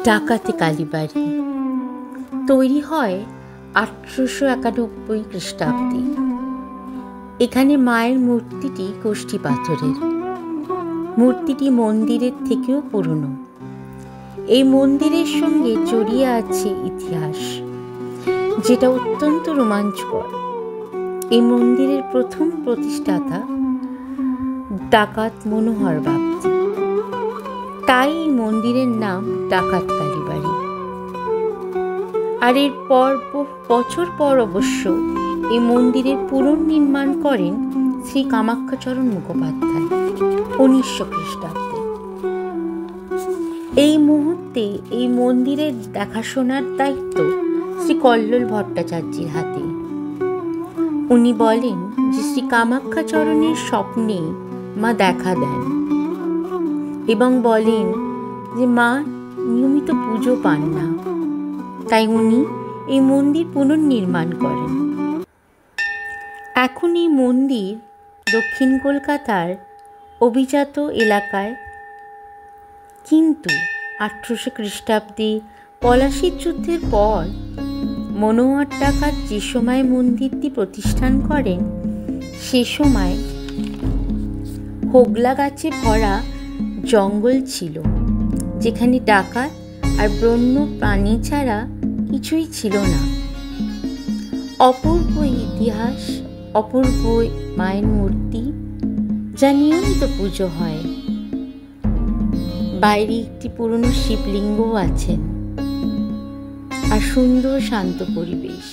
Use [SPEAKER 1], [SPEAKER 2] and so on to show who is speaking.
[SPEAKER 1] ডাকাতে কালীবাড়ি তৈরি হয় 1891 খ্রিস্টাব্দে। এখানে মায়ের মূর্তিটি কোষ্ঠী পাথরের। মূর্তিটি মন্দিরের থেকেও পুরনো। এই মন্দিরের সঙ্গে জড়িয়ে আছে ইতিহাস, যেটা অত্যন্ত রোমাঞ্চকর। এই মন্দিরের প্রথম প্রতিষ্ঠাতা ডাকাত মনোহর বাগচি, তাই এই মন্দিরের নাম ডাকাত কালীবাড়ি। আর এর বছর পর অবশ্য এই মন্দিরের পুনর্নির্মাণ করেন শ্রী কামাখ্যাচরণ মুখোপাধ্যায় 1900 খ্রিস্টাব্দে। এই মুহূর্তে এই মন্দিরের দেখাশোনার দায়িত্ব শ্রী কল্লোল ভট্টাচার্যের হাতে। উনি বলেন যে শ্রী কামাখ্যাচরণের স্বপ্নে মা দেখা দেন এবং বলেন যে মা নিয়মিত পুজো পান না, তাই উনি এই মন্দির পুনর্নির্মাণ করেন। এখন এই মন্দির দক্ষিণ কলকাতার অভিজাত এলাকায়, কিন্তু 1800 খ্রিস্টাব্দে পলাশীর যুদ্ধের পর মনোহর ডাকাত যে সময় মন্দিরটি প্রতিষ্ঠান করেন, সে সময় হোগলা গাছে ভরা জঙ্গল ছিল, যেখানে ডাকাত আর বন্য প্রাণী ছাড়া কিছুই ছিল না। অপূর্ব ইতিহাস, অপূর্ব মায়ের মূর্তি, যা নিয়মিত পুজো হয়। বাইরে একটি পুরনো শিবলিঙ্গও আছেন, আর সুন্দর শান্ত পরিবেশ।